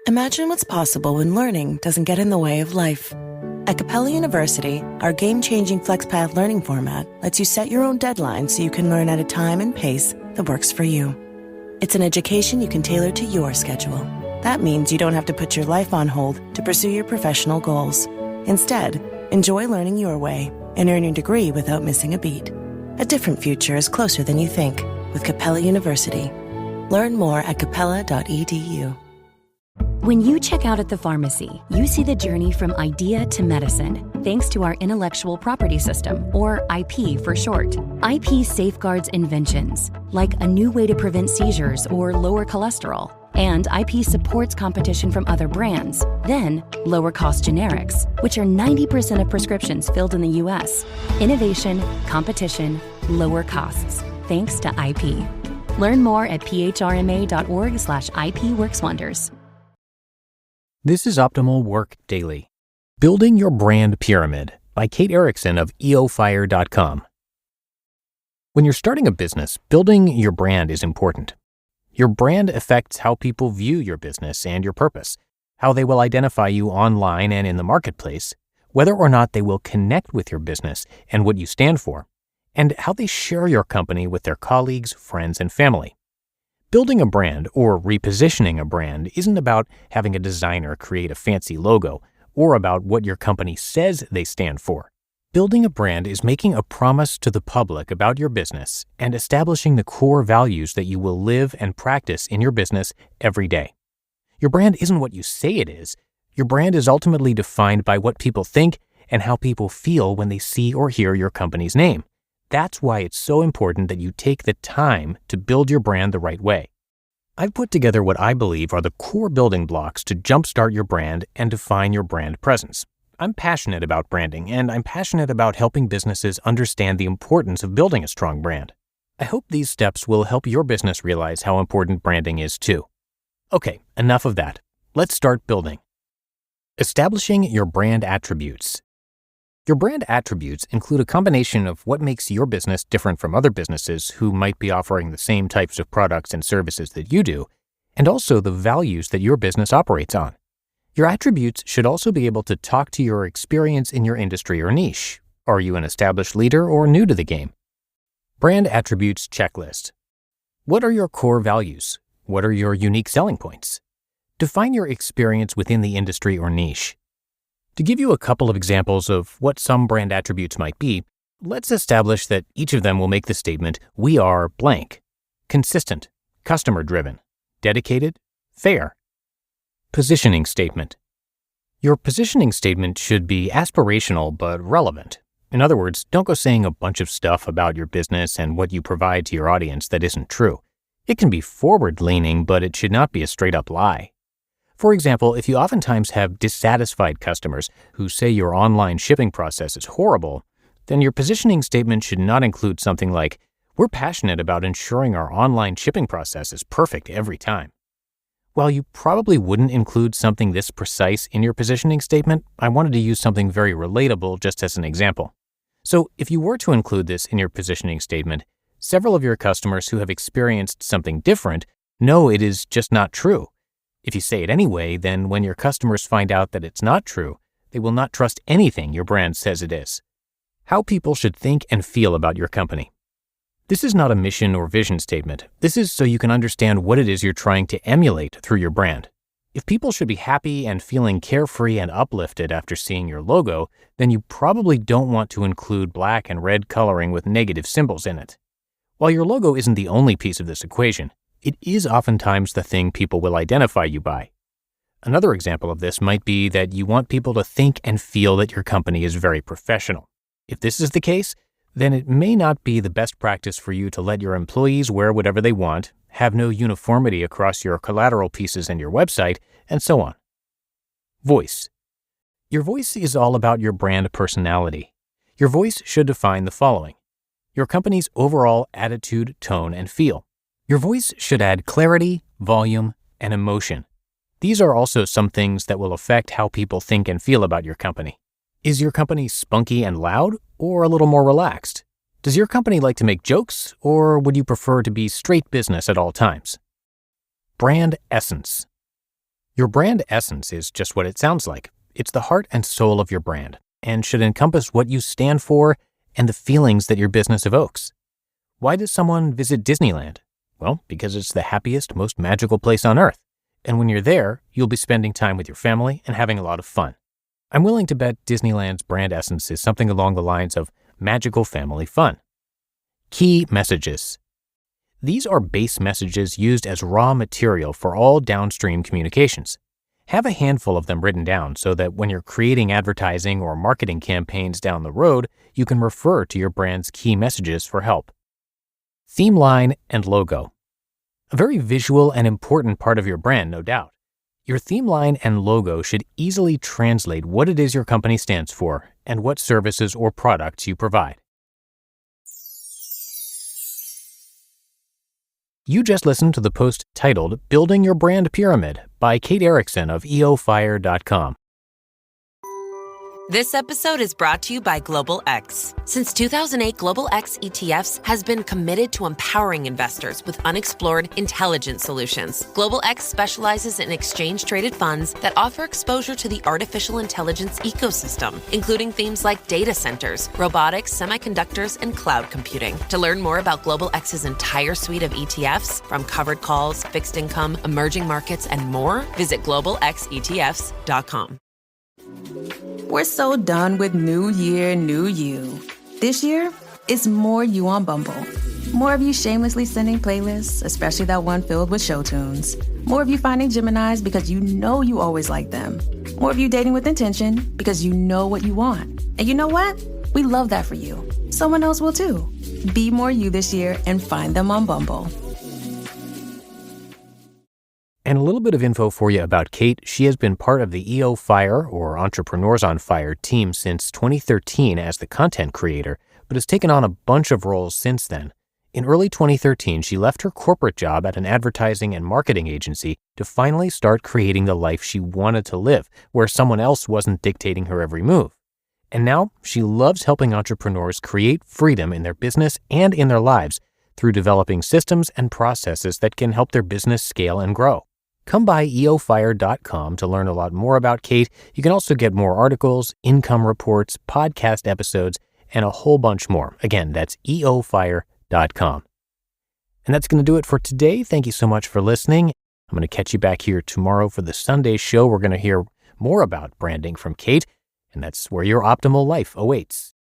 Imagine what's possible when learning doesn't get in the way of life. At Capella University, our game-changing FlexPath learning format lets you set your own deadlines so you can learn at a time and pace that works for you. It's an education you can tailor to your schedule. That means you don't have to put your life on hold to pursue your professional goals. Instead, enjoy learning your way and earn your degree without missing a beat. A different future is closer than you think with Capella University. Learn more at capella.edu. When you check out at the pharmacy, you see the journey from idea to medicine, thanks to our intellectual property system, or IP for short. IP safeguards inventions, like a new way to prevent seizures or lower cholesterol. And IP supports competition from other brands, then lower cost generics, which are 90% of prescriptions filled in the US. Innovation, competition, lower costs, thanks to IP. Learn more at phrma.org/IP-workswonders. This is Optimal Work Daily. Building Your Brand Pyramid by Kate Erickson of EOFire.com. When you're starting a business, building your brand is important. Your brand affects how people view your business and your purpose, how they will identify you online and in the marketplace, whether or not they will connect with your business and what you stand for, and how they share your company with their colleagues, friends, and family. Building a brand or repositioning a brand isn't about having a designer create a fancy logo or about what your company says they stand for. Building a brand is making a promise to the public about your business and establishing the core values that you will live and practice in your business every day. Your brand isn't what you say it is. Your brand is ultimately defined by what people think and how people feel when they see or hear your company's name. That's why it's so important that you take the time to build your brand the right way. I've put together what I believe are the core building blocks to jumpstart your brand and define your brand presence. I'm passionate about branding, and I'm passionate about helping businesses understand the importance of building a strong brand. I hope these steps will help your business realize how important branding is too. Okay, enough of that. Let's start building. Establishing your brand attributes. Your brand attributes include a combination of what makes your business different from other businesses who might be offering the same types of products and services that you do, and also the values that your business operates on. Your attributes should also be able to talk to your experience in your industry or niche. Are you an established leader or new to the game? Brand attributes checklist. What are your core values? What are your unique selling points? Define your experience within the industry or niche. To give you a couple of examples of what some brand attributes might be, let's establish that each of them will make the statement, "We are blank." Consistent, customer-driven, dedicated, fair. Positioning statement. Your positioning statement should be aspirational but relevant. In other words, don't go saying a bunch of stuff about your business and what you provide to your audience that isn't true. It can be forward-leaning, but it should not be a straight-up lie. For example, if you oftentimes have dissatisfied customers who say your online shipping process is horrible, then your positioning statement should not include something like, "We're passionate about ensuring our online shipping process is perfect every time." While you probably wouldn't include something this precise in your positioning statement, I wanted to use something very relatable just as an example. So if you were to include this in your positioning statement, several of your customers who have experienced something different know it is just not true. If you say it anyway, then when your customers find out that it's not true, they will not trust anything your brand says it is. How people should think and feel about your company. This is not a mission or vision statement. This is so you can understand what it is you're trying to emulate through your brand. If people should be happy and feeling carefree and uplifted after seeing your logo, then you probably don't want to include black and red coloring with negative symbols in it. While your logo isn't the only piece of this equation, it is oftentimes the thing people will identify you by. Another example of this might be that you want people to think and feel that your company is very professional. If this is the case, then it may not be the best practice for you to let your employees wear whatever they want, have no uniformity across your collateral pieces and your website, and so on. Voice. Your voice is all about your brand personality. Your voice should define the following: your company's overall attitude, tone, and feel. Your voice should add clarity, volume, and emotion. These are also some things that will affect how people think and feel about your company. Is your company spunky and loud, or a little more relaxed? Does your company like to make jokes, or would you prefer to be straight business at all times? Brand essence. Your brand essence is just what it sounds like. It's the heart and soul of your brand and should encompass what you stand for and the feelings that your business evokes. Why does someone visit Disneyland? Well, because it's the happiest, most magical place on earth. And when you're there, you'll be spending time with your family and having a lot of fun. I'm willing to bet Disneyland's brand essence is something along the lines of magical family fun. Key messages. These are base messages used as raw material for all downstream communications. Have a handful of them written down so that when you're creating advertising or marketing campaigns down the road, you can refer to your brand's key messages for help. Theme line and logo. A very visual and important part of your brand, no doubt. Your theme line and logo should easily translate what it is your company stands for and what services or products you provide. You just listened to the post titled Building Your Brand Pyramid by Kate Erickson of EOFire.com. This episode is brought to you by Global X. Since 2008, Global X ETFs has been committed to empowering investors with unexplored, intelligent solutions. Global X specializes in exchange-traded funds that offer exposure to the artificial intelligence ecosystem, including themes like data centers, robotics, semiconductors, and cloud computing. To learn more about Global X's entire suite of ETFs, from covered calls, fixed income, emerging markets, and more, visit globalxetfs.com. We're so done with new year, new you. This year, it's more you on Bumble. More of you shamelessly sending playlists, especially that one filled with show tunes. More of you finding Geminis because you know you always like them. More of you dating with intention because you know what you want. And you know what? We love that for you. Someone else will too. Be more you this year and find them on Bumble. And a little bit of info for you about Kate. She has been part of the EOFire, or Entrepreneurs on Fire, team since 2013 as the content creator, but has taken on a bunch of roles since then. In early 2013, she left her corporate job at an advertising and marketing agency to finally start creating the life she wanted to live, where someone else wasn't dictating her every move. And now, she loves helping entrepreneurs create freedom in their business and in their lives through developing systems and processes that can help their business scale and grow. Come by EOFire.com to learn a lot more about Kate. You can also get more articles, income reports, podcast episodes, and a whole bunch more. Again, that's EOFire.com. And that's going to do it for today. Thank you so much for listening. I'm going to catch you back here tomorrow for the Sunday show. We're going to hear more about branding from Kate, and that's where your optimal life awaits.